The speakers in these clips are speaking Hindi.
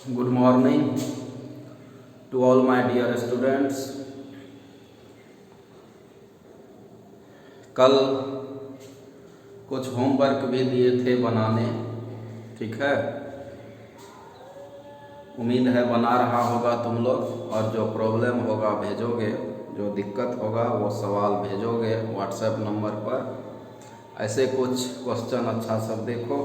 Good morning to all my dear students. कल कुछ होमवर्क भी दिए थे बनाने, ठीक है। उम्मीद है बना रहा होगा तुम लोग, और जो प्रॉब्लम होगा भेजोगे, जो दिक्कत होगा वो सवाल भेजोगे व्हाट्सएप नंबर पर। ऐसे कुछ क्वेश्चन अच्छा सब देखो।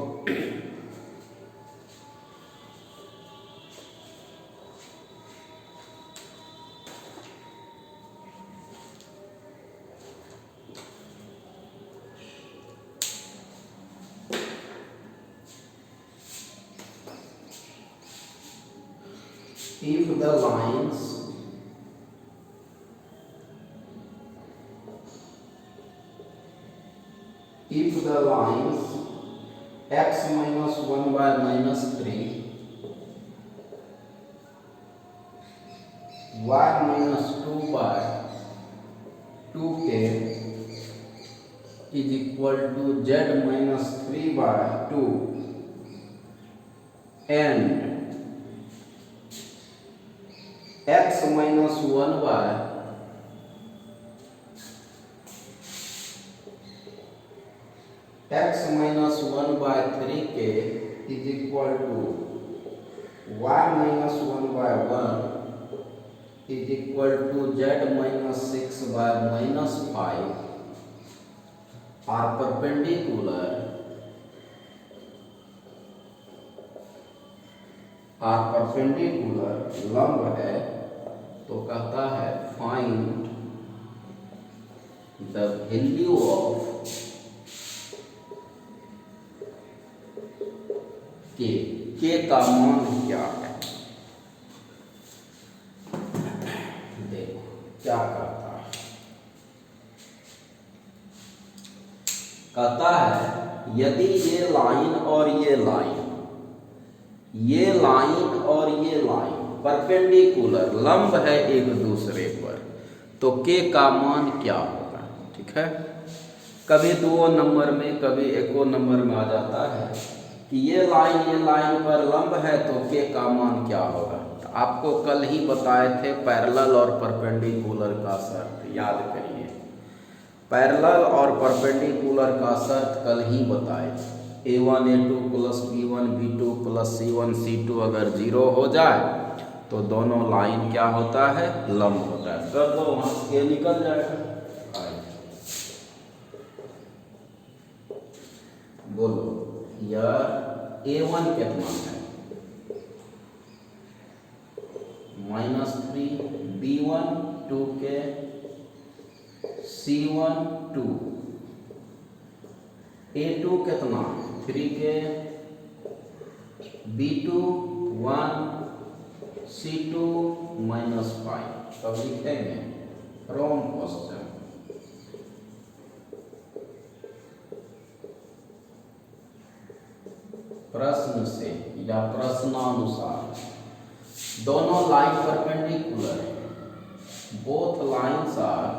If the lines x minus 1 by minus 3, y minus 2 by 2k is equal to z minus 3 by 2 and x minus 1 by x minus 1 by 3k is equal to y minus 1 by 1 is equal to z minus 6 by minus 5 are perpendicular लंब है, तो कहता है फाइंड द वैल्यू ऑफ के का मान क्या है। देखो क्या करता है, कहता है यदि ये लाइन और ये लाइन और ये लाइन परपेंडिकुलर लंब है एक दूसरे पर, तो के का मान क्या होगा। ठीक है, कभी 2 नंबर में कभी 1 नंबर में आ जाता है कि ये लाइन पर लंब है, तो के का मान क्या होगा। तो आपको कल ही बताए थे पैरेलल और परपेंडिकुलर का शर्त, याद करिए। पैरेलल और परपेंडिकुलर का शर्त कल ही बताए थे। a1 a2 plus b1 b2 plus c1 c2 अगर 0 हो जाए तो दोनों लाइन क्या होता है, लंब होता है। कर दो, वहां से निकल जाएगा। बोलो यार, a1 कितना है, -3, b1 2 के, c1 2, a2 कितना 3 के, b2 1, c2 -5। तब लिखेंगे फ्रॉम क्वेश्चन। प्रश्न से या प्रश्नानुसार दोनों लाइन परपेंडिकुलर है, बोथ लाइन्स आर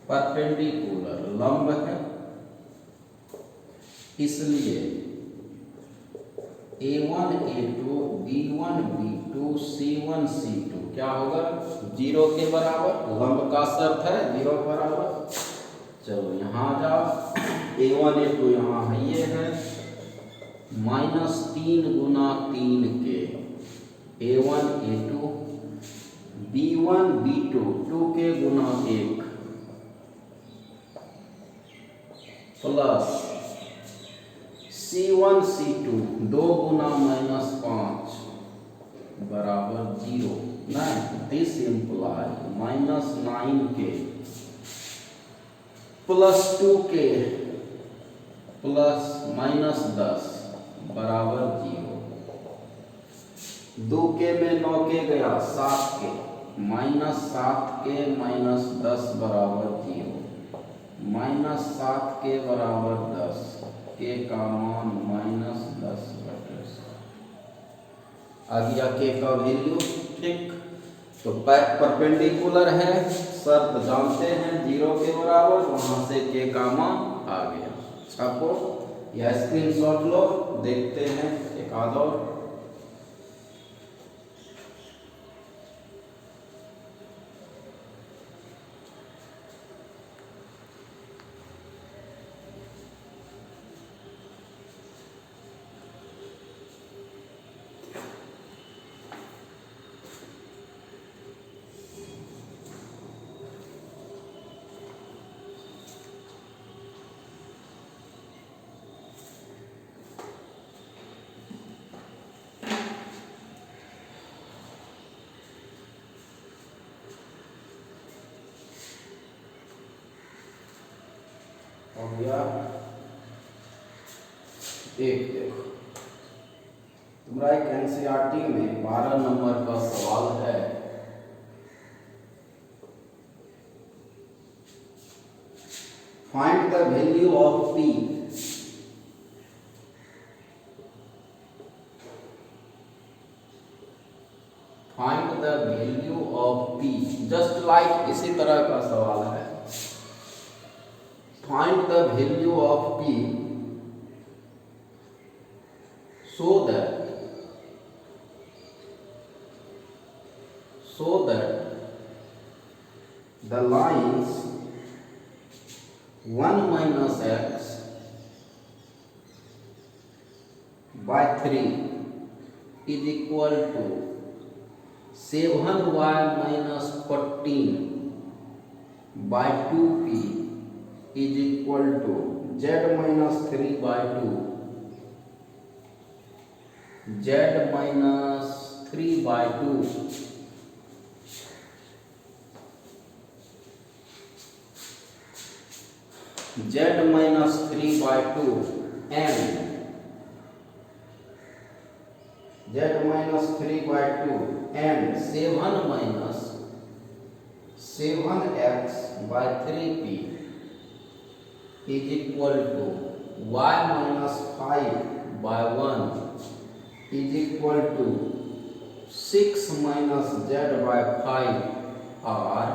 परपेंडिकुलर लंब है, इसलिए a1 a2 b1 b2 c1 c2 क्या होगा, 0 के बराबर। लंब का शर्त है 0 बराबर। चलो यहाँ जाओ, a1 a2 यहाँ है, ये है -3 गुना 3 के, a1 a2 b1 b2 2 के गुना 1 प्लस c1 c2 2 गुना -5 बराबर 0। नहीं, दिस इम्प्लाई -9 के प्लस 2 के प्लस -10 बराबर 0। 2 के में 9 के गया, 7 के, -7 के -10 बराबर 0। -7 के बराबर 10, के का मान -10/7। आ गया के का वैल्यू। ठीक, तो परपेंडिकुलर है, शर्त जानते हैं 0 के बराबर, वहां से के का मान आ गया। छापो या स्क्रीनशॉट लो, देखते हैं एक आध और। हो गया एक। देखो तुम्हारा एक एनसीईआरटी में 12 नंबर का सवाल है। Find the value of P. Find the value of P, just like इसी तरह का सवाल है। Find the value of p so that the lines 1 minus x by 3 is equal to 7y minus 14 by 2p is equal to z minus 3 by 2, z minus 3 by 2, z minus 3 by 2 and z minus 3 by 2 and 7 minus 7x by 3p is equal to y minus 5 by 1 is equal to 6 minus z by 5 are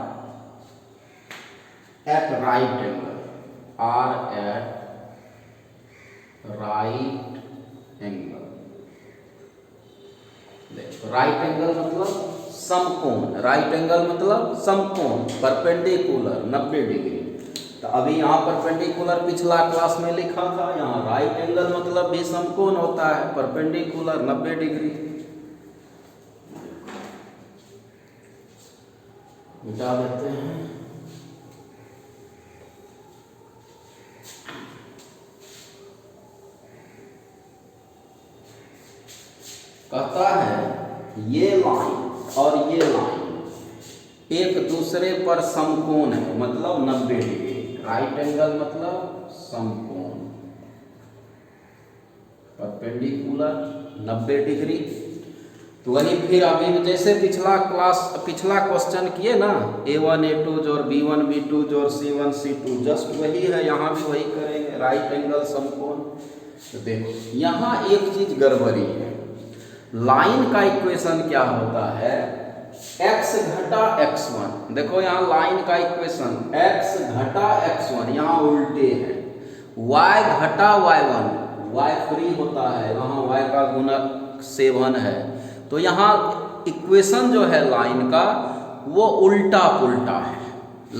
at right angle, are at right angle। देखो राइट एंगल मतलब समकोण, राइट एंगल मतलब समकोण, परपेंडिकुलर 90 डिग्री। तो अभी यहाँ परपेंडिकुलर पिछला क्लास में लिखा था, यहाँ राइट एंगल मतलब भी समकोण होता है, परपेंडिकुलर 90 डिग्री। मिटा देते हैं। कहता है ये लाइन और ये लाइन एक दूसरे पर समकोण है, मतलब 90 डिग्री। राइट एंगल मतलब समकोण, परपेंडिकुलर 90 डिग्री। तो वही फिर अभी जैसे पिछला क्वेश्चन किए ना, A1 A2 जोड़ B1 B2 जोड़ C1 C2, जस्ट वही है, यहाँ भी वही करेंगे, राइट एंगल समकोण। तो देखो यहाँ एक चीज गड़बड़ी है। लाइन का इक्वेशन क्या होता है, x घटा x1। देखो यहाँ लाइन का इक्वेशन x घटा x1 यहाँ उल्टे है, y घटा y1, y फ्री होता है, वहाँ y का गुणक 7 है। तो यहाँ इक्वेशन जो है लाइन का वो उल्टा पुल्टा है।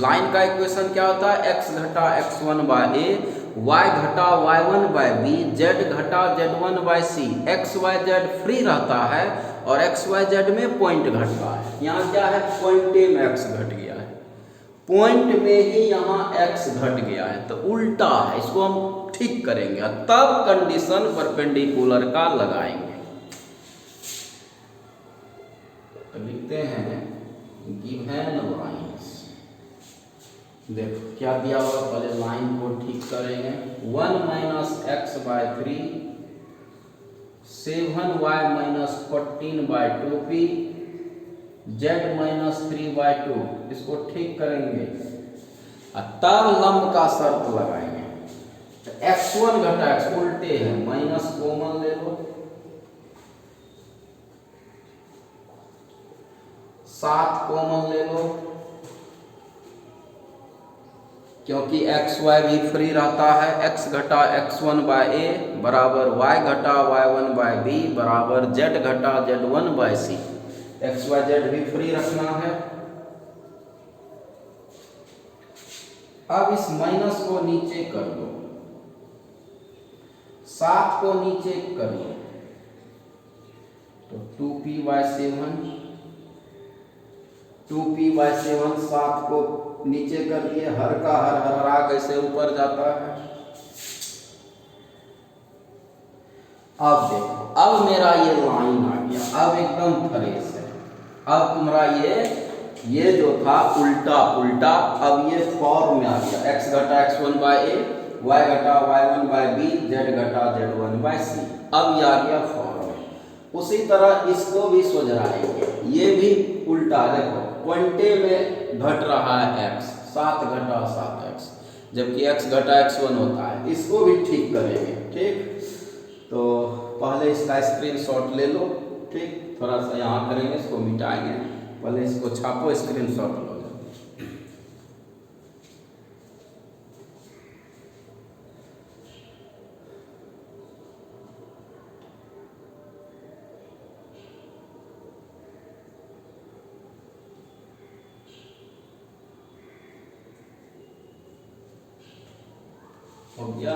लाइन का इक्वेशन क्या होता है, x घटा x1 बाय a, y घटा y1 बाय b, z घटा z1 by c। x y z free रहता है और x y z में पॉइंट घटता है। यहाँ क्या है, पॉइंटे में x घट गया है, पॉइंट में ही यहाँ x घट गया है, तो उल्टा है। इसको हम ठीक करेंगे तब कंडीशन परपेंडिकुलर का लगाएंगे। तो लिखते हैं गिवन लाइन्स। देखो क्या दिया हुआ, पहले लाइन को ठीक करेंगे। 1 minus x by 3, 7y minus 14 by 2p, z minus 3 by 2, इसको ठीक करेंगे तब लंब का शर्त लगाएंगे। तो x1 घटा x उल्टे है, माइनस कॉमन ले लो, 7 कॉमन ले लो, क्योंकि एक्स वाई भी फ्री रहता है। x घटा x1 बाय ए बराबर y घटा y1 बाय बी बराबर z घटा z1 बाय सी। एक्स वाई जेड भी फ्री रखना है। अब इस माइनस को नीचे कर दो, 7 को नीचे कर लो तो 2p/7, 2p/7 7 को नीचे कर दिए, हर का हर हरा कैसे ऊपर जाता है। अब देखो, अब मेरा ये लाइन आ गया, अब एकदम फ्रेश है। अब तुम्हारा ये जो था उल्टा पुल्टा, अब ये फॉर्म में आ गया। x घटा x1 बाय ए, y घटा y1 बाय बी, z घटा z1 बाय सी। अब ये आ गया फॉर्म में। उसी तरह इसको भी सुझराएंगे, ये भी उल्टा। देखो क्वांटे में घट रहा है x, 7 घटा 7x, जबकि x घटा x1 होता है। इसको भी ठीक करेंगे। ठीक, तो पहले इसका स्क्रीनशॉट ले लो। ठीक, थोड़ा सा यहाँ करेंगे, इसको मिटाएंगे। पहले इसको छापो, स्क्रीनशॉट लो। हो गया।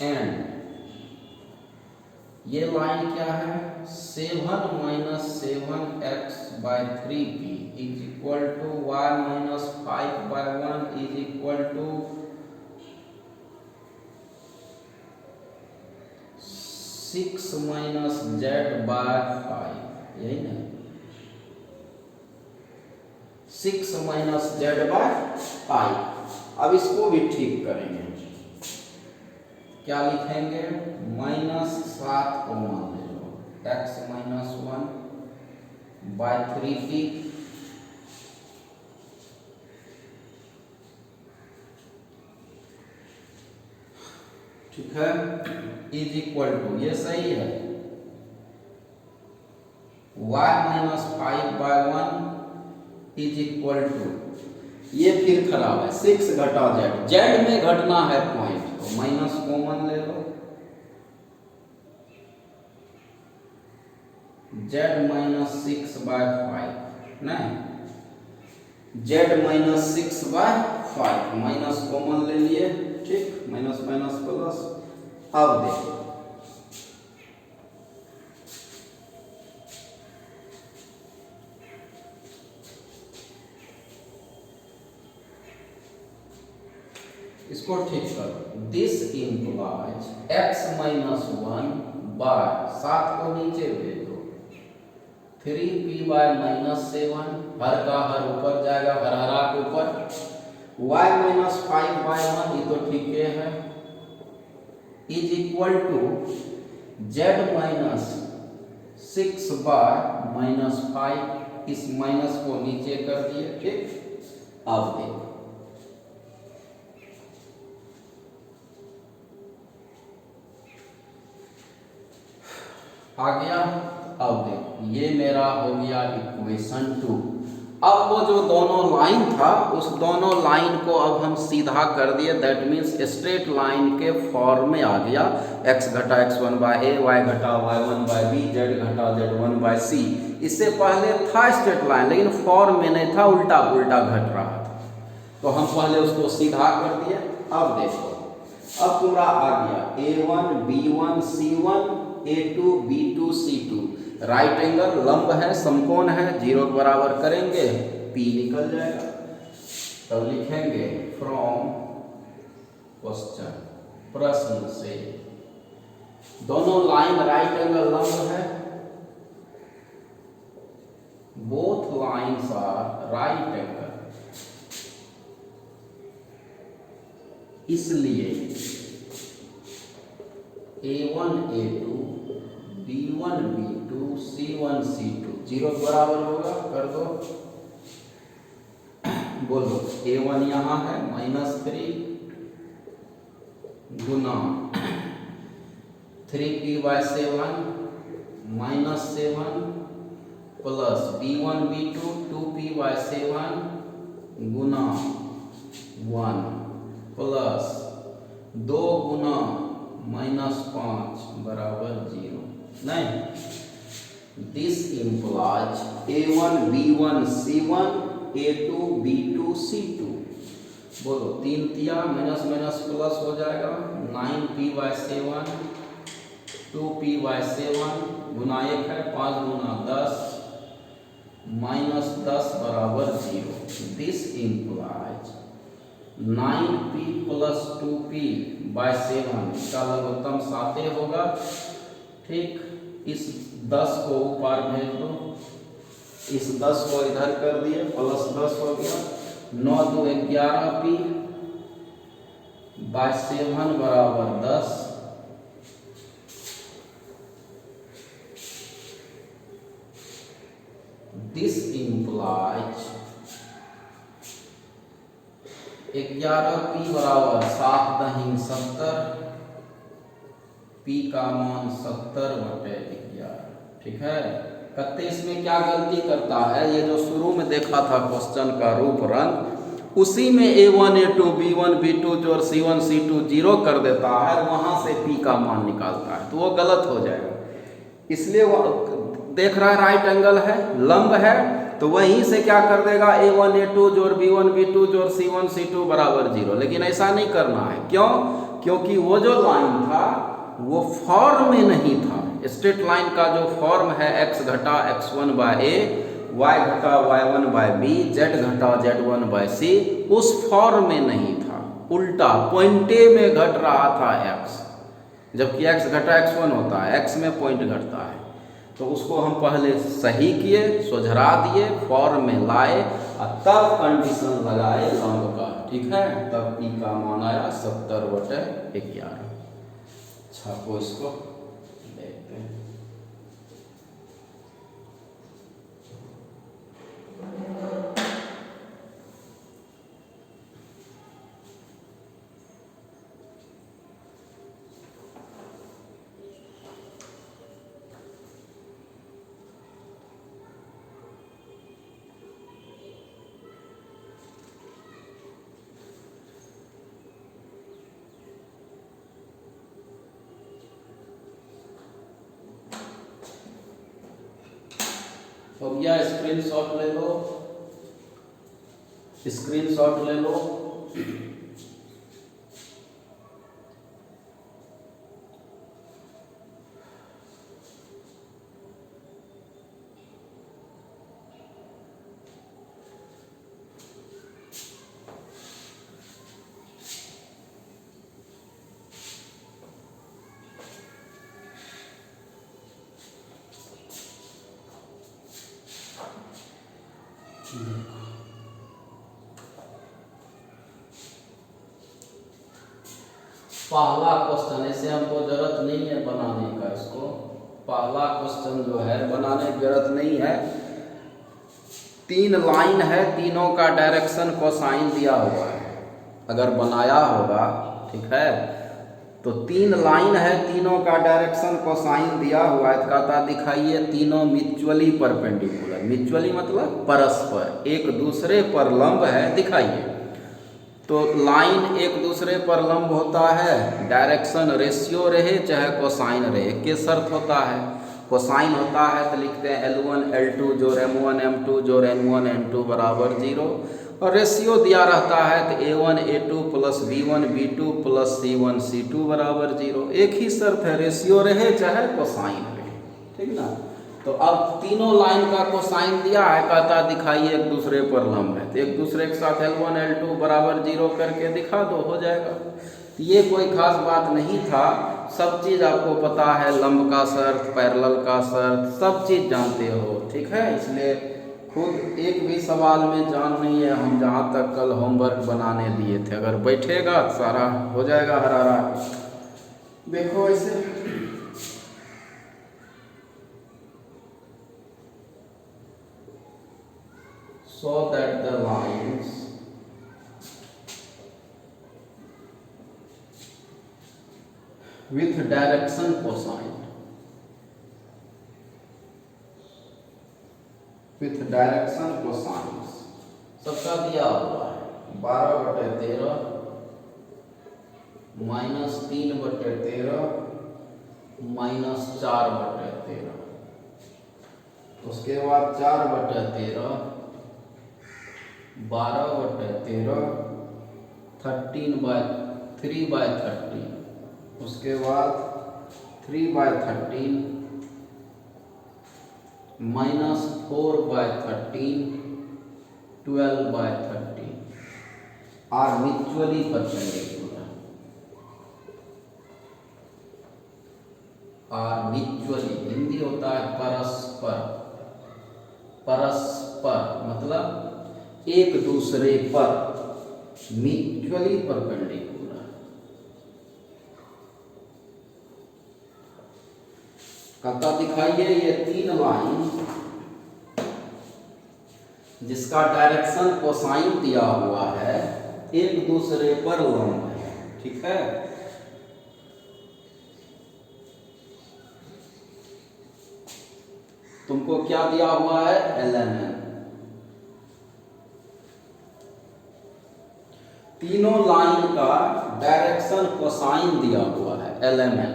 एंड ये लाइन क्या है, 7 minus 7x by 3p is equal to y minus 5/1 is equal to 6 minus z by 5, यही ना, 6 माइनस z बाय 5। अब इसको भी ठीक करेंगे। क्या लिखेंगे, -7 को मान ले लो, x माइनस 1 बाय 3p ठीक है, इज इक्वल टू, ये सही है, y minus 5/1 is equal to, ये फिर खराब है, 6 घटा z, z में घटना है पॉइंट, तो माइनस कॉमन ले लो, z माइनस 6/5, नहीं, z माइनस 6/5, माइनस कॉमन ले लिए। ठीक, माइनस माइनस प्लस। अब देखो, इसको ठीक करो। This implies x minus 1 by, 7 को नीचे भेज दो, 3p बाय -7, हर का हर ऊपर जाएगा, हर हरा के ऊपर, y माइनस 5/1, ये तो ठीक है, is equal to z minus 6 by -5, इस माइनस को नीचे कर दिए। ठीक, अब देखो, आ गया। अब देखो, ये मेरा हो गया इक्वेशन 2। अब वो जो दोनों लाइन था, उस दोनों लाइन को अब हम सीधा कर दिए, दैट मीन्स स्ट्रेट लाइन के फॉर्म में आ गया। x घटा x1 बाय ए, y घटा y1 बाय बी, z घटा z1 बाय सी। इससे पहले था स्ट्रेट लाइन, लेकिन फॉर्म में नहीं था, उल्टा पुल्टा घट रहा था, तो हम पहले उसको सीधा कर दिए। अब देखो, अब पूरा आ गया a1 b1 c1 a2 b2 c2, right angle, लंब है, समकोण है, 0 के बराबर करेंगे, p निकल जाएगा। तब लिखेंगे फ्रॉम क्वेश्चन, प्रश्न से, दोनों लाइन राइट एंगल लंब है, both lines are right angle, इसलिए a1 a2 b1 b2 c1 c2 0 के बराबर होगा, कर दो, बोलो a1 यहाँ है -3 गुना 3p/7 -7 plus b1 b2 2p/7 गुना 1 प्लस 2 गुना -5 बराबर 0। नहीं, this implies a1 b1 c1 a2 b2 c2। बोलो 3 तिया माइनस माइनस प्लस हो जाएगा 9p/7 2p/7 गुना 1 है 5 गुना 10 -10 बराबर 0। This implies 9p plus 2p/7 इसका लघुत्तम 7 होगा। ठीक, इस 10 को ऊपर भेज दो, इस 10 को इधर कर दिए, प्लस 10 हो गया 9 2 11p/7 बराबर 10। दिस इम्प्लाइज 11p बराबर 7 दही 70, p का मान 70/11। ठीक है, कत्ते इसमें क्या गलती करता है, ये जो शुरू में देखा था क्वेश्चन का रूप रंग, उसी में a1 a2 b1 b2 जो c1 c2 0 कर देता है, वहां से p का मान निकालता है, तो वो गलत हो जाएगा। इसलिए वो देख रहा है राइट एंगल है, लंब है, तो वहीं से क्या कर देगा a1 a2 जोड़ b1 b2 जोड़ c1 c2 बराबर 0। लेकिन ऐसा नहीं करना है, क्यों? क्योंकि वो जो लाइन था वो फॉर्म में नहीं था। स्ट्रेट लाइन का जो फॉर्म है x घटा x1/a, y घटा y1/b, z घटा z1/c, उस फॉर्म में नहीं था, उल्टा पॉइंटे में घट रहा था x, जबकि x घटा x1 होता है, x में पॉइंट घटता है। तो उसको हम पहले सही किए, सुझरा दिए, फॉर्म में लाए और तब कंडीशन लगाए लंब का। ठीक है, तब p का मान आया 70/11। छापो इसको, देखते हैं। तो भैया स्क्रीनशॉट ले लो, स्क्रीनशॉट ले लो। पहला क्वेश्चन, इसे हमको जरूरत नहीं है बनाने का, इसको पहला क्वेश्चन जो है बनाने की जरूरत नहीं है। 3 लाइन है, तीनों का डायरेक्शन कोसाइन दिया हुआ है, अगर बनाया होगा, ठीक है, तो 3 लाइन है, तीनों का डायरेक्शन कोसाइन दिया हुआ है। कहता दिखाइए तीनों म्यूचुअली परपेंडिकुलर, म्यूचुअली मतलब परस्पर एक दूसरे पर लंब है, दिखाइए। तो लाइन एक दूसरे पर लंब होता है, डायरेक्शन रेशियो रहे चाहे कोसाइन रहे, के शर्त होता है। कोसाइन होता है तो लिखते हैं L1 L2 जोड़ M1 M2 जोड़ N1 N2 बराबर 0, और रेशियो दिया रहता है तो A1 A2 plus B1 B2 plus C1 C2 बराबर 0। एक ही शर्त है, रेशियो रहे चाहे कोसाइन रहे, ठीक ना। तो अब तीनों लाइन का कोसाइन दिया है, कहता दिखाइए एक दूसरे पर लंब है, तो एक दूसरे के साथ L1 L2 बराबर 0 करके दिखा दो, हो जाएगा। ये कोई खास बात नहीं था, सब चीज़ आपको पता है, लंब का शर्त, पैरेलल का शर्त, सब चीज़ जानते हो, ठीक है। इसलिए खुद एक भी सवाल में जान नहीं है, हम जहाँ तक कल होमवर्क बनाने दिए थे, अगर बैठेगा सारा हो जाएगा हरारा। देखो ऐसे so that the lines with direction cosine with direction cosines सबका दिया हुआ है 12/13 -3/13 -4/13, उसके बाद 4/13 12/13 3/13, उसके बाद 3/13 -4/13 12/13 are mutually perpendicular. Are mutually Hindi होता है परस्पर। परस्पर मतलब एक दूसरे पर, म्यूचुअली परपेंडिकुलर। कहता दिखाइए ये 3 लाइन जिसका डायरेक्शन कोसाइन दिया हुआ है एक दूसरे पर लंब है, ठीक है। तुमको क्या दिया हुआ है? LMN। तीनों लाइन का डायरेक्शन कोसाइन दिया हुआ है LMN।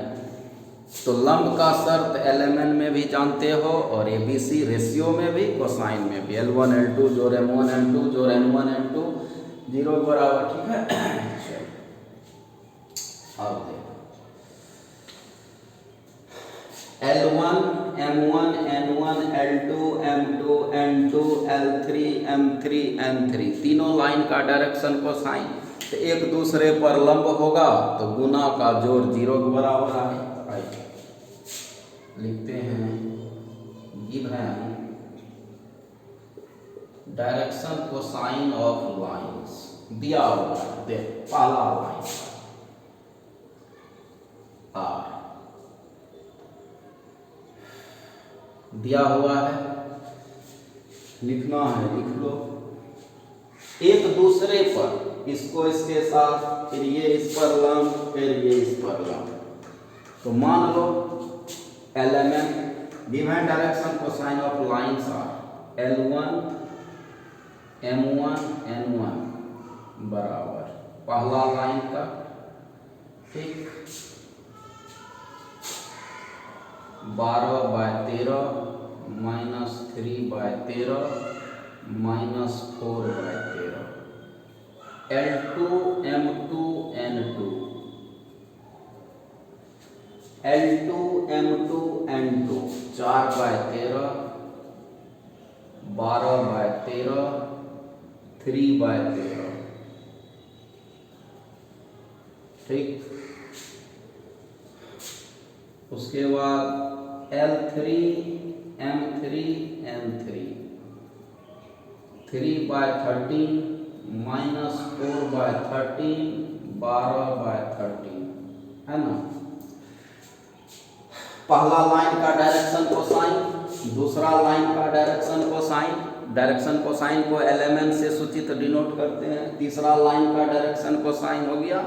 तो लंब का शर्त LMN में भी जानते हो और ABC रेशियो में भी, कोसाइन में भी। L1 L2 जोड़ M1 M2 जोड़ N1 N2 0 बराबर, ठीक है। अब देखो L1 M1 N1 L2 M2 N2 L3 M3 N3 तीनों लाइन का डायरेक्शन कोसाइन तो एक दूसरे पर लंब होगा तो गुना का जोड़ 0 के बराबर आए। लिखते हैं given direction cosine of lines दिया हुआ है। देख पहला लाइन R दिया हुआ है, लिखना है, लिख लो। एक दूसरे पर, इसको इसके साथ, फिर ये इस पर लंब, फिर ये इस पर लंब। तो मान लो LMN given direction cosine of lines are L1 M1 N1 बराबर पहला लाइन का, ठीक 12/13 -3/13 -4/13 L2 M2 N2 L2 M2 N2 4/13 12/13 3/13, ठीक। उसके बाद L3 M3 N3 3/13 -4/13 12/13, है ना। पहला लाइन का डायरेक्शन कोसाइन, दूसरा लाइन का डायरेक्शन कोसाइन। डायरेक्शन कोसाइन को LMN से सूचित डिनोट करते हैं। तीसरा लाइन का डायरेक्शन कोसाइन हो गया।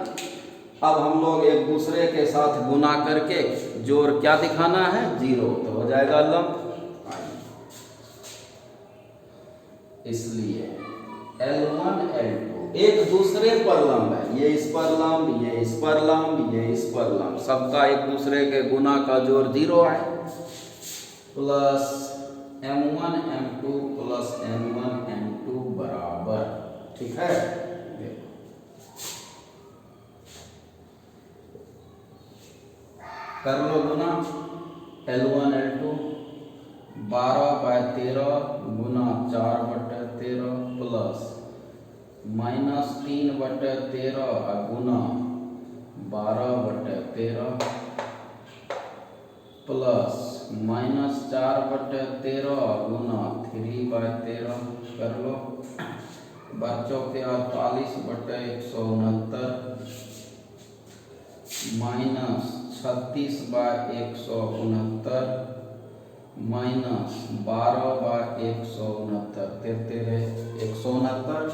अब हम लोग एक दूसरे के साथ गुना करके जोड़ क्या दिखाना है? 0, तो हो जाएगा लंब। इसलिए L1 L2 एक दूसरे पर लंब है, ये इस पर लंब, ये इस पर लंब, ये इस पर लंब, सबका एक दूसरे के गुना का जोड़ 0 है। Plus M1 M2 plus N1 N2 बराबर, ठीक है। कर लो गुना L1 L2 12/13 गुना 4/13 प्लस -3/13 गुना 12/13 प्लस -4/13 गुना 3/13 कर लो। बच्चों के 48/169 माइनस 36/169 माइनस 12/169 तेरे 169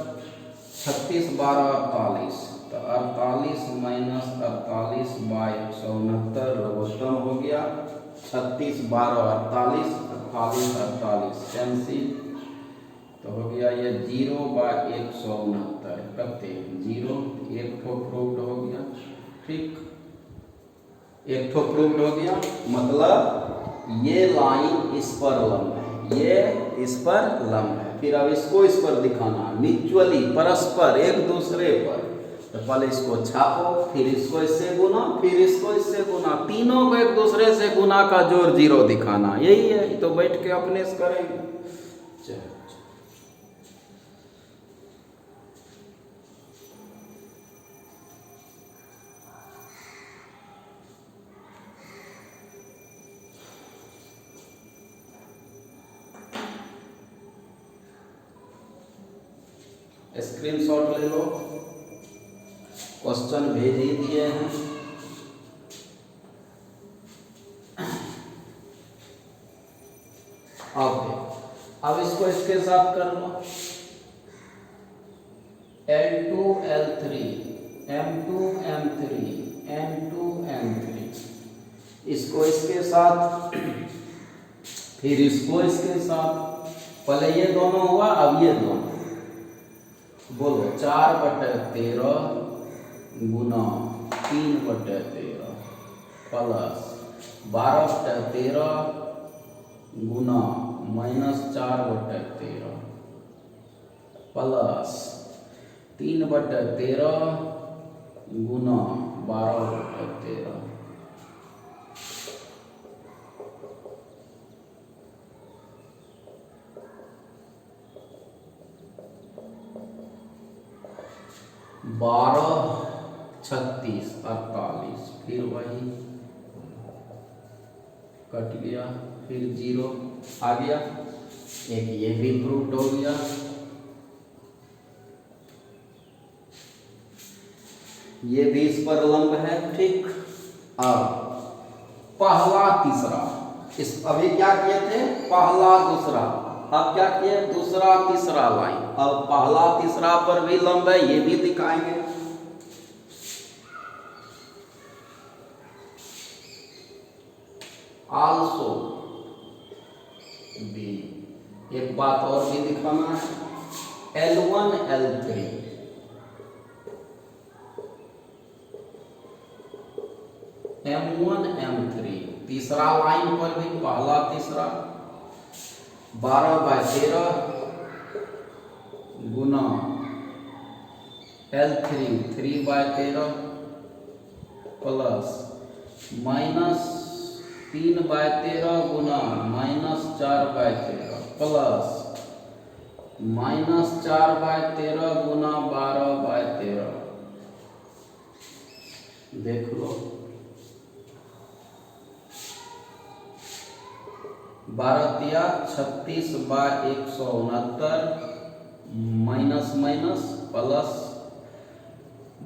36 12 48 तो 48 माइनस 48/169 लघुत्तम हो गया 36 12 48 48 48 कैंसिल तो हो गया ये 0/169 कते 0 एक ठो प्रूव्ड हो गया। ठीक, एक ठो प्रूव्ड हो गया, मतलब ये लाइन इस पर लंब है, ये इस पर लंब है। फिर अब इसको इस पर दिखाना है, म्यूचुअली परस्पर एक दूसरे पर। तो पहले इसको छापो, फिर इसको इससे गुना, फिर इसको इससे गुना, तीनों को एक दूसरे से गुना का जोड़ 0 दिखाना, यही है। तो बैठ के अपने से करेंगे। चलो स्क्रीनशॉट ले लो, क्वेश्चन भेज ही दिए हैं। ओके, अब इसको इसके साथ कर लो, L2 L3 M2 M3 N2 N3, इसको इसके साथ, फिर इसको इसके साथ। पहले ये दोनों हुआ, अब ये दोनों। बोलो 4/13 गुना 3/13 प्लस 12/13 गुना -4/13 प्लस 3/13 गुना 12/13। 12 36 48, फिर वही कट गया, फिर 0 आ गया। एक ये भी प्रूव्ड हो गया। ये भी इस पर लंब है। ठीक, अब पहला तीसरा, इस अभी क्या किए थे, पहला दूसरा, अब क्या किए, दूसरा तीसरा लाइन। अब पहला तीसरा पर भी लंब है, ये भी दिखाएंगे। आल्सो बी, एक बात और भी दिखाना है, L1 L3 M1 M3, तीसरा लाइन पर भी पहला तीसरा 12/13 गुना L3 3/13 प्लस -3/13 गुना -4/13 प्लस -4/13 गुना 12/13। देख लो, 12×36/169 माइनस माइनस प्लस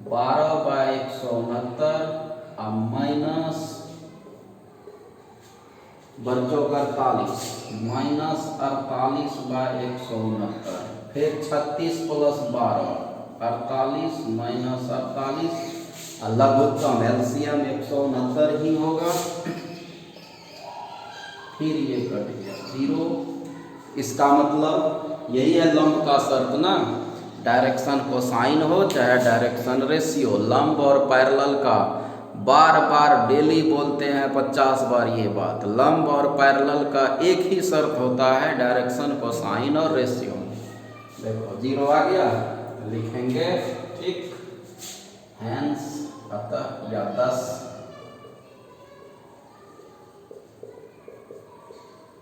12/169 और माइनस बच्चों का 48 -48/169, फिर 36 प्लस 12 48 माइनस 48, लघुत्तम एलसीएम 169 ही होगा। फिर ये कट गया 0। इसका मतलब यही है लंब का शर्त ना, डायरेक्शन कोसाइन हो चाहे डायरेक्शन रेशियो, लंब और पैरेलल का बार बार डेली बोलते हैं 50 बार ये बात। लंब और पैरेलल का एक ही शर्त होता है, डायरेक्शन कोसाइन और रेशियो। देखो 0 आ गया, लिखेंगे। ठीक, हैंस अतः या 10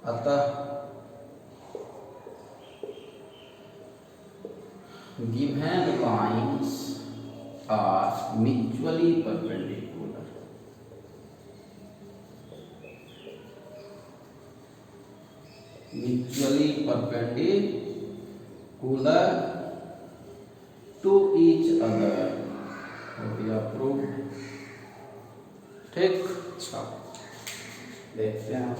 अतः given lines are mutually perpendicular. Mutually perpendicular to each other. हो गया प्रूव्ड। ठीक, अच्छा देखते हैं।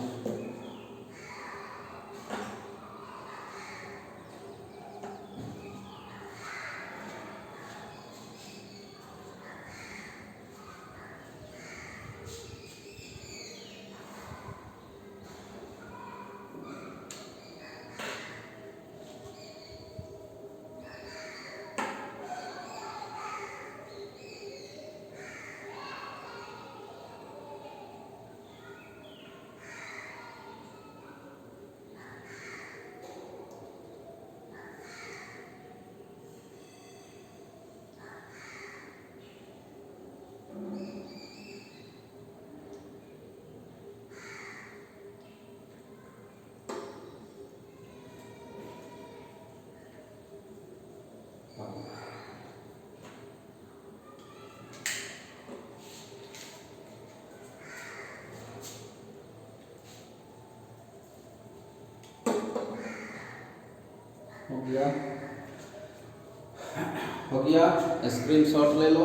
गया, हो गया, स्क्रीनशॉट ले लो।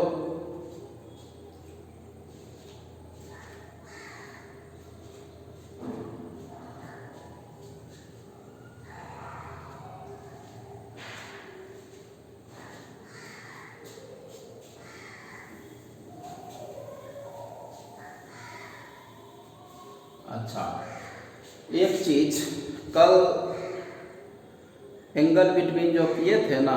अच्छा, एक चीज, कल एंगल बिटवीन जो किए थे ना,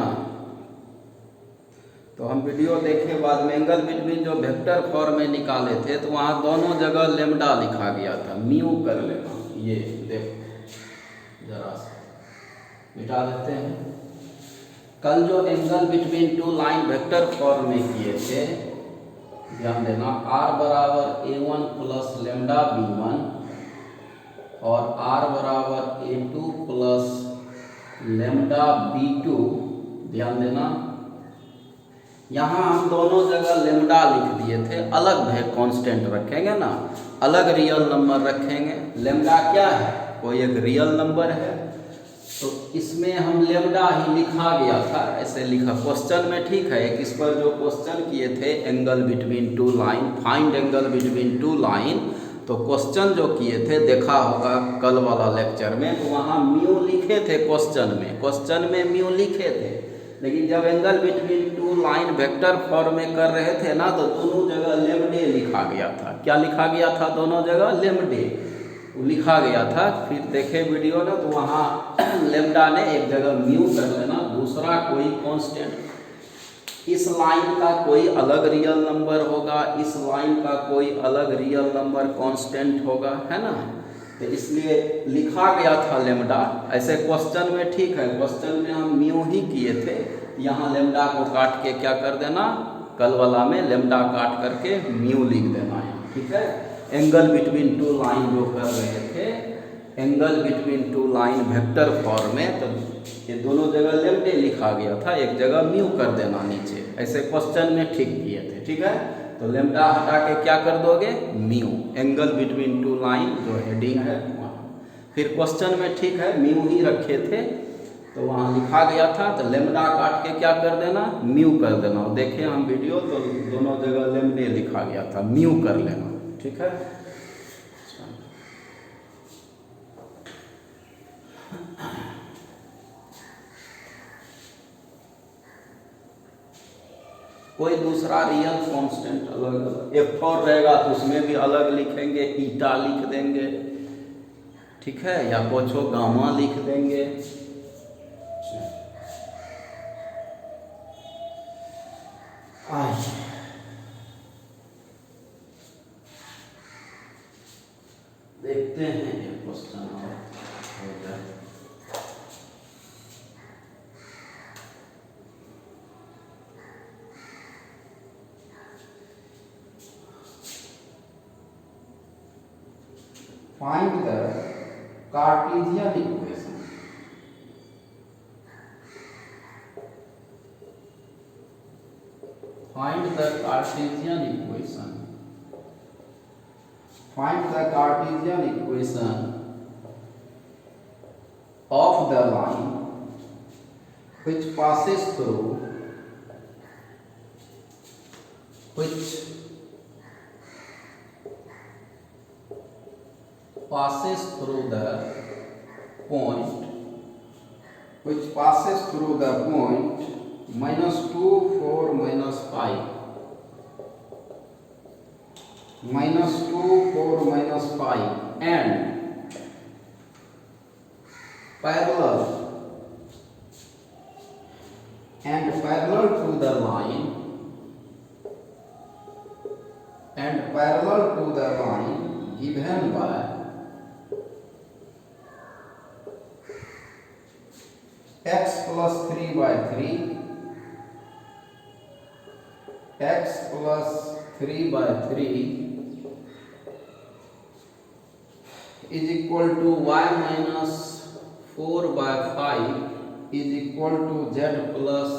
तो हम वीडियो देखे बाद में एंगल बिटवीन जो वेक्टर फॉर्म में निकाले थे, तो वहाँ दोनों जगह लेमडा लिखा गया था। म्यू कर लेना, ये देखो जरा सा मिटा देते हैं। कल जो angle between two line vector form में किए थे, ध्यान देना, r बराबर a1 प्लस लेमडा b1 और r बराबर a2 प्लस लेमडा b2, ध्यान देना, यहाँ हम दोनों जगह लेमडा लिख दिए थे। अलग है कांस्टेंट रखेंगे ना, अलग रियल नंबर रखेंगे। लेमडा क्या है, कोई एक रियल नंबर है, तो इसमें हम लेमडा ही लिखा गया था, ऐसे लिखा क्वेश्चन में, ठीक है। इस पर जो क्वेश्चन किए थे angle between two line, find angle between two line, तो क्वेश्चन जो किए थे देखा होगा कल वाला लेक्चर में, तो वहाँ म्यू लिखे थे क्वेश्चन में म्यू लिखे थे। लेकिन जब angle between two line vector form में कर रहे थे ना, तो दोनों जगह लेमडे लिखा गया था। क्या लिखा गया था, दोनों जगह लेमडे लिखा गया था। फिर देखे वीडियो ना, तो वहाँ लेमडा ने एक जगह म्यू कर लेना, दूसरा कोई कांस्टेंट, इस लाइन का कोई अलग रियल नंबर होगा, इस लाइन का कोई अलग रियल नंबर कांस्टेंट होगा, है ना। तो इसलिए लिखा गया था लेमडा, ऐसे क्वेश्चन में, ठीक है। क्वेश्चन में हम म्यू ही किए थे, यहाँ लेमडा को काट के क्या कर देना, कल वाला में लेमडा काट करके म्यू लिख देना है, ठीक है। एंगल बिटवीन टू लाइन जो कर रहे थे, angle between two line vector form में, तो ये दोनों जगह लेमडे लिखा गया था, एक जगह म्यू कर देना नीचे, ऐसे क्वेश्चन में ठीक किए थे, ठीक है। तो लेमडा हटा के क्या कर दोगे, mu, angle between two line जो हेडिंग है वहाँ। फिर क्वेश्चन में, ठीक है, म्यू ही रखे थे, तो वहाँ लिखा गया था, तो लेमडा काट के क्या कर देना, म्यू कर देना। देखें हम वीडियो, तो दोनों जगह लेमडे लिखा गया था, म्यू कर लेना, ठीक है। कोई दूसरा रियल कांस्टेंट अलग, एक और रहेगा तो उसमें भी अलग लिखेंगे, ईटा लिख देंगे, ठीक है, या पूछो गामा लिख देंगे। देखते हैं ये क्वेश्चन और हो जाए। Find the Cartesian equation. Find the Cartesian equation. Find the Cartesian equation of the line which passes through the point -2, 4, -5, -2, 4, -5 and parallel to the line given by x plus 3/3 is equal to y minus 4/5 is equal to z plus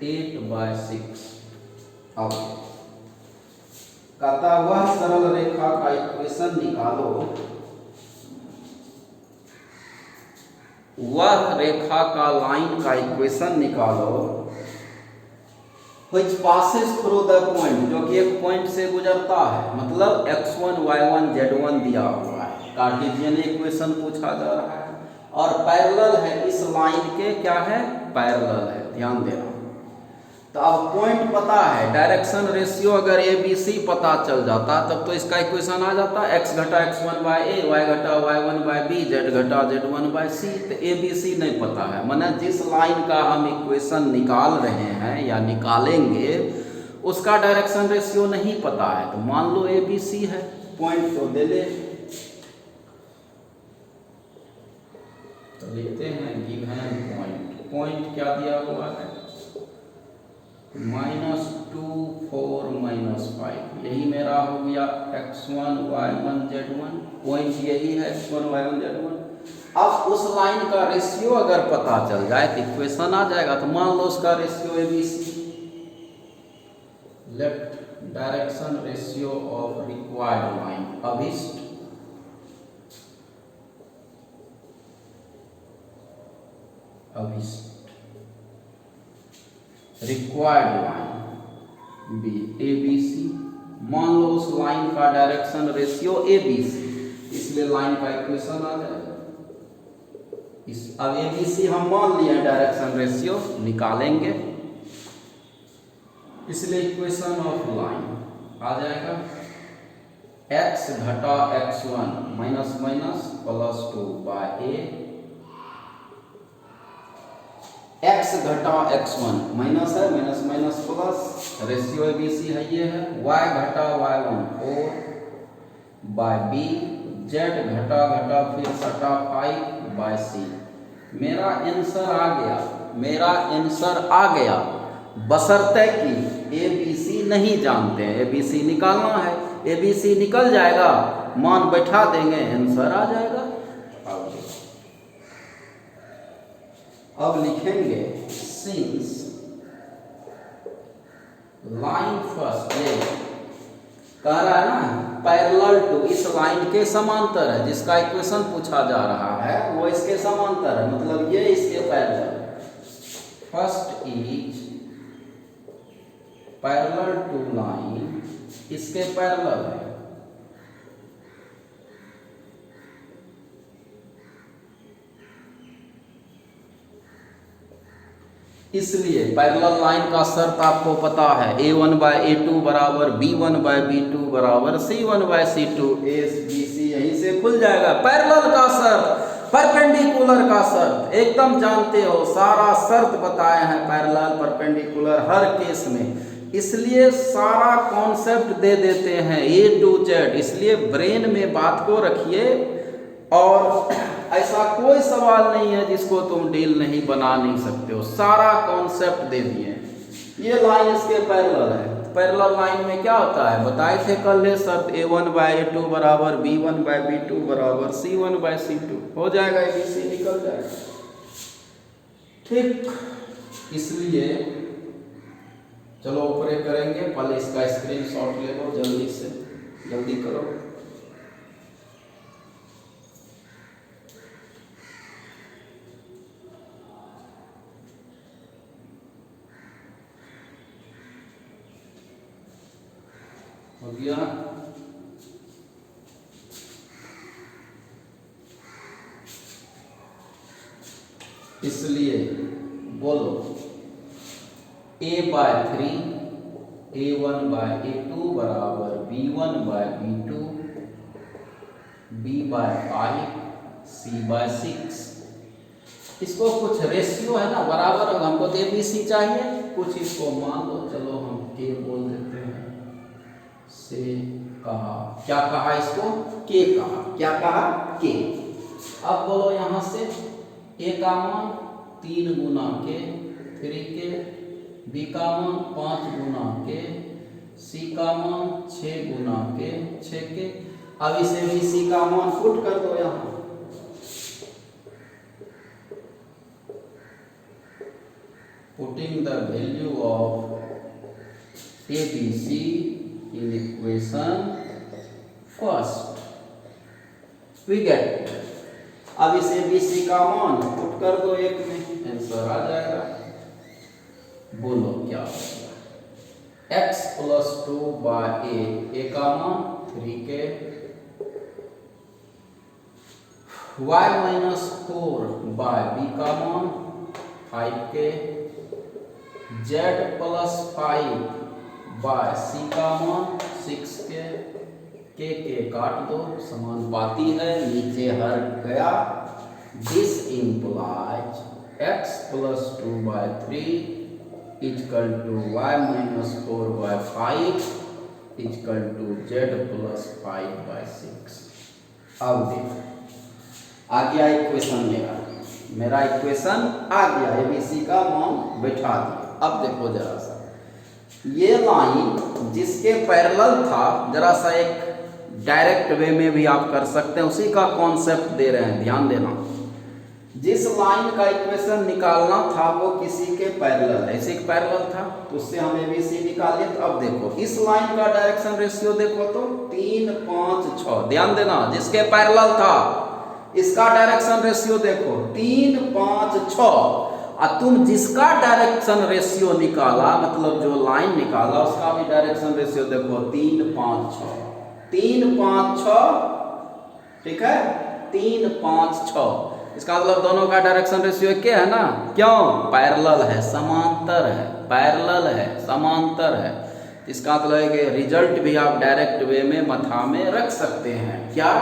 8/6। अब कहता वह सरल रेखा का इक्वेशन निकालो वह रेखा का लाइन का इक्वेशन निकालो which passes through the point, जो कि एक पॉइंट से गुजरता है, मतलब x1 y1 z1 दिया हुआ है, कार्टेशियन इक्वेशन पूछा जा रहा है और पैरेलल है इस लाइन के, क्या है, पैरेलल है, ध्यान देना। तो अब पॉइंट पता है, डायरेक्शन रेशियो अगर ए बी सी पता चल जाता तब तो इसका इक्वेशन आ जाता, x घटा x1 बाय ए, y घटा y1 बाय बी, z घटा z1 बाय सी। तो ए बी सी नहीं पता है, माने जिस लाइन का हम इक्वेशन निकाल रहे हैं या निकालेंगे उसका डायरेक्शन रेशियो नहीं पता है। तो मान लो ए बी सी है, पॉइंट तो दे ले, तो लेते हैं गिवन पॉइंट। पॉइंट क्या दिया हुआ है, -2 4 -5, यही मेरा हो गया x1 y1 z1, पॉइंट यही है x1 y1 z1। अब उस लाइन का रेशियो अगर पता चल जाए तो इक्वेशन आ जाएगा। तो मान लो उसका ratio a b c, let direction ratio of required line, अभिष्ट required line be a b c. मान लो उस लाइन का direction ratio a b c, इसलिए लाइन का इक्वेशन आ जाएगा। अब ए बी सी हम मान लिए डायरेक्शन रेशियो, निकालेंगे, इसलिए इक्वेशन ऑफ लाइन आ जाएगा x घटा x1 minus minus plus 2 by a, x घटा x1 माइनस है, minus minus plus, ratio a b c है ये है, y घटा y1 4 बाय बी, z घटा घटा फिर सटा 5 बाय सी। मेरा आंसर आ गया, मेरा आंसर आ गया, बशर्ते कि ए बी सी नहीं जानते हैं। ए बी सी निकालना है, ए बी सी निकल जाएगा, मान बैठा देंगे, आंसर आ जाएगा। अब लिखेंगे सिंस लाइन फर्स्ट, ये कह रहा है ना पैरेलल टू, इस लाइन के समांतर है, जिसका इक्वेशन पूछा जा रहा है वो इसके समांतर है, मतलब ये इसके parallel. First is parallel to line, इसके पैरेलल है, इसलिए पैरेलल लाइन का शर्त आपको पता है, a1 बाय a2 बराबर b1 बाय b2 बराबर c1 bye c2, a b c यहीं से खुल जाएगा। पैरेलल का शर्त, परपेंडिकुलर का शर्त एकदम जानते हो, सारा शर्त बताए हैं पैरेलल परपेंडिकुलर हर केस में, इसलिए सारा कॉन्सेप्ट दे देते हैं A to Z, इसलिए ब्रेन में बात को रखिए और ऐसा कोई सवाल नहीं है जिसको तुम डील नहीं बना नहीं सकते हो, सारा कॉन्सेप्ट दे दिए। ये लाइन इसके पैरेलल है, पैरेलल लाइन में क्या होता है बताए थे कल है शर्त, a1 बाय a2 बराबर b1 बाय b2 बराबर c1 बाय c2, हो जाएगा, abc निकल जाएगा, ठीक। इसलिए चलो ऊपर करेंगे, पहले इसका स्क्रीनशॉट ले लो, जल्दी से जल्दी करो। हो गया, इसलिए बोलो a bye 3, a1 bye a2 बराबर b1 by b2, b by 5, c by 6। इसको कुछ रेशियो है ना बराबर, हमको तो abc चाहिए, कुछ इसको मान लो, चलो हम k बोल देते हैं, से कहा, क्या कहा इसको, के कहा, क्या कहा, के। अब बोलो यहां से a का मान 3 गुना के 3 के, b का मान 5 गुना के, c का मान 6 गुना के 6 के। अब इसे भी c का मान पुट कर दो यहां, putting the value of abc in equation first, we get अब इस ABC का मान पुट कर दो एक में, आंसर आ जाएगा। बोलो क्या होगा? x प्लस 2/a, a का मान 3k, y माइनस 4/b का मान 5k, z प्लस 5/c का मान 6k, के काट दो, समानुपाती है, नीचे हट गया। This implies x plus 2/3 equal to y minus 4/5 equal to z plus 5/6। अब देखो आ गया इक्वेशन मेरा इक्वेशन आ गया, ABC का मान बैठा दिया। अब देखो जरा सा, ये लाइन जिसके पैरेलल था, जरा सा एक डायरेक्ट वे में भी आप कर सकते हैं, उसी का कॉन्सेप्ट दे रहे हैं, ध्यान देना। जिस लाइन का इक्वेशन निकालना था वो किसी के पैरेलल है, इसी के पैरेलल था, तो उससे हम ABC निकालिए। तो अब देखो इस लाइन का डायरेक्शन रेशियो देखो तो 3, 5, 6, ध्यान देना, जिसके पैरेलल था इसका डायरेक्शन रेशियो देखो 3, 5, 6, और तुम जिसका डायरेक्शन रेशियो निकाला, मतलब जो लाइन निकाला उसका भी डायरेक्शन रेशियो देखो 3, 5, 6, 3, 5, 6, ठीक है, 3, 5, 6। इसका मतलब दोनों का डायरेक्शन रेशियो एक है ना, क्यों? पैरेलल है, समांतर है, पैरेलल है, समांतर है। इसका मतलब है कि रिजल्ट भी आप डायरेक्ट वे में मथा में रख सकते हैं, क्या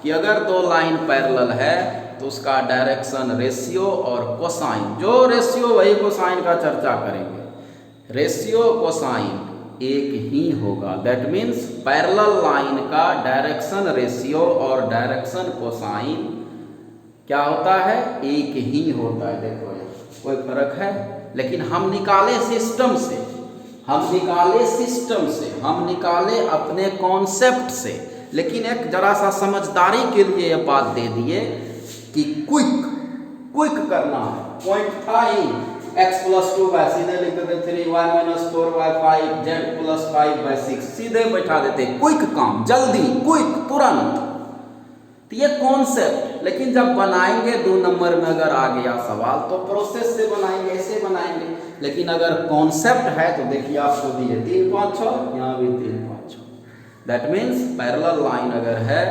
कि अगर दो लाइन पैरेलल है तो उसका डायरेक्शन रेशियो और कोसाइन, जो रेशियो वही कोसाइन का चर्चा करेंगे, रेशियो कोसाइन एक ही होगा। दैट मीन्स पैरेलल लाइन का डायरेक्शन रेशियो और डायरेक्शन कोसाइन क्या होता है? एक ही होता है। देखो कोई फर्क है, लेकिन हम निकाले सिस्टम से, हम निकाले अपने कॉन्सेप्ट से, लेकिन एक जरा सा समझदारी के लिए यह बात दे दिए कि क्विक करना है। पॉइंट था ही x प्लस 2 सीधे लिख देते 3, y माइनस 4/5, z प्लस 5/6, सीधे बैठा देते, क्विक काम, जल्दी, क्विक, तुरंत। तो ये कॉन्सेप्ट, लेकिन जब बनाएंगे 2 नंबर में अगर आ गया सवाल तो प्रोसेस से बनाएंगे, ऐसे बनाएंगे। लेकिन अगर कॉन्सेप्ट है तो देखिए आपको दिए 3, 5, 6, यहाँ भी 3, 5, 6। दैट मीन्स पैरेलल लाइन अगर है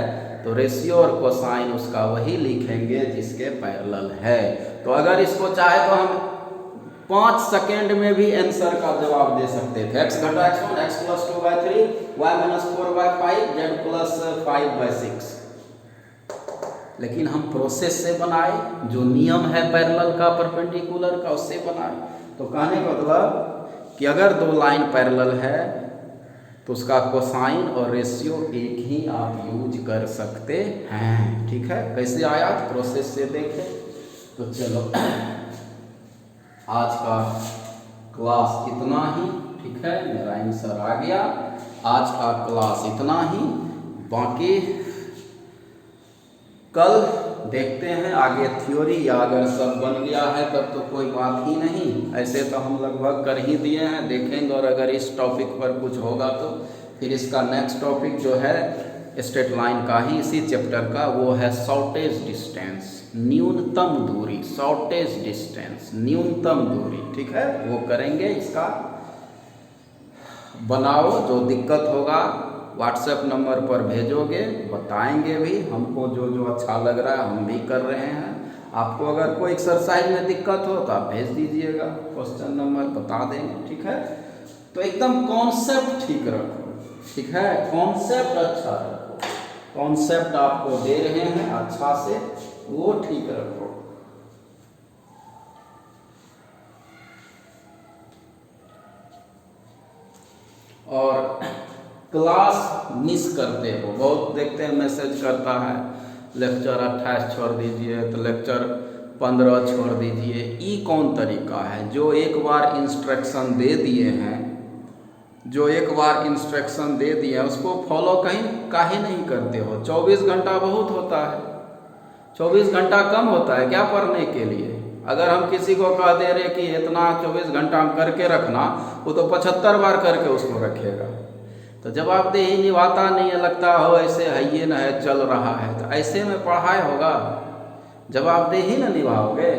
तो रेशियो और कोसाइन उसका वही लिखेंगे जिसके पैरेलल है। तो अगर इसको चाहे तो हम 5 सेकेंड में भी आंसर का जवाब दे सकते थे। x घटा x1, x plus 2/3, y minus 4/5, z plus 5/6, लेकिन हम प्रोसेस से बनाए, जो नियम है पैरेलल का, परपेंडिकुलर का, उससे बनाए। तो कहने का मतलब कि अगर दो लाइन पैरेलल है तो उसका कोसाइन और रेशियो एक ही आप यूज कर सकते हैं, ठीक है। कैसे आया? प्रोसेस से देखें। तो चलो आज का क्लास इतना ही, ठीक है, मेरा आंसर आ गया। आज का क्लास इतना ही, बाकी कल देखते हैं आगे थ्योरी, या अगर सब बन गया है तब तो कोई बात ही नहीं, ऐसे तो हम लगभग कर ही दिए हैं, देखेंगे। और अगर इस टॉपिक पर कुछ होगा तो फिर इसका नेक्स्ट टॉपिक जो है स्ट्रेट लाइन का ही, इसी चैप्टर का, वो है शॉर्टेज डिस्टेंस, न्यूनतम दूरी, शॉर्टेज डिस्टेंस, न्यूनतम दूरी, ठीक है, वो करेंगे। इसका बनाओ, जो दिक्कत होगा व्हाट्सएप नंबर पर भेजोगे, बताएंगे भी, हमको जो जो अच्छा लग रहा है हम भी कर रहे हैं। आपको अगर कोई एक्सरसाइज में दिक्कत हो तो आप भेज दीजिएगा, क्वेश्चन नंबर बता देंगे, ठीक है। तो एकदम कॉन्सेप्ट ठीक रखो, ठीक है, कॉन्सेप्ट अच्छा रखो, कॉन्सेप्ट आपको दे रहे हैं अच्छा से, वो ठीक रखो। और क्लास मिस करते हो, बहुत देखते हैं मैसेज करता है लेक्चर 28 छोड़ दीजिए, तो लेक्चर 15 छोड़ दीजिए। ये कौन तरीका है? जो एक बार इंस्ट्रक्शन दे दिए हैं, जो एक बार इंस्ट्रक्शन दे दिए हैं उसको फॉलो काहे नहीं करते हो? 24 घंटा बहुत होता है, 24 घंटा कम होता है क्या पढ़ने के लिए? अगर हम किसी को कह दे रहे कि इतना 24 घंटा हम करके रखना, वो तो 75 बार करके उसको रखेगा। तो जवाबदेही निभाता नहीं है, लगता हो ऐसे है, ये न है, चल रहा है, तो ऐसे में पढ़ाई होगा? जवाबदेही ना निभाओगे,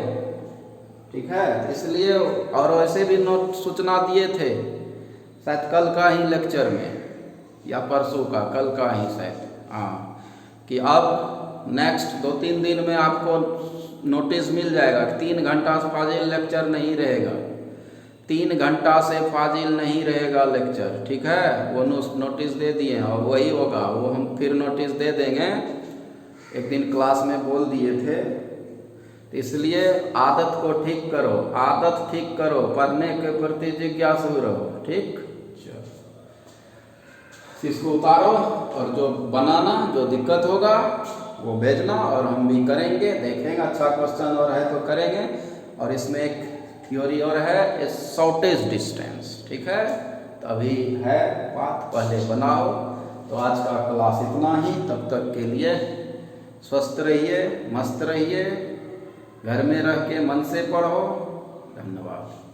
ठीक है। इसलिए, और वैसे भी नोट सूचना दिए थे शायद कल का ही लेक्चर में या परसों का, कल का ही शायद, हाँ, कि अब नेक्स्ट 2-3 दिन में आपको नोटिस मिल जाएगा कि 3 घंटा से फाजिल लेक्चर नहीं रहेगा, 3 घंटा से फाजिल नहीं रहेगा लेक्चर, ठीक है। वो नोटिस दे दिए हैं और वही होगा, वो हम फिर नोटिस दे देंगे। एक दिन क्लास में बोल दिए थे, तो इसलिए आदत को ठीक करो, आदत ठीक करो, पढ़ने के प्रति जिज्ञासु रहो, ठीक। इसको उतारो और जो बनाना, जो दिक्कत होगा वो भेजना और हम भी करेंगे, देखेंगे अच्छा क्वेश्चन और है तो करेंगे। और इसमें एक थ्योरी और है, शॉर्टेज डिस्टेंस, ठीक है। तो अभी है बात, पहले बनाओ। तो आज का क्लास इतना ही, तब तक के लिए स्वस्थ रहिए, मस्त रहिए, घर में रह के मन से पढ़ो। धन्यवाद।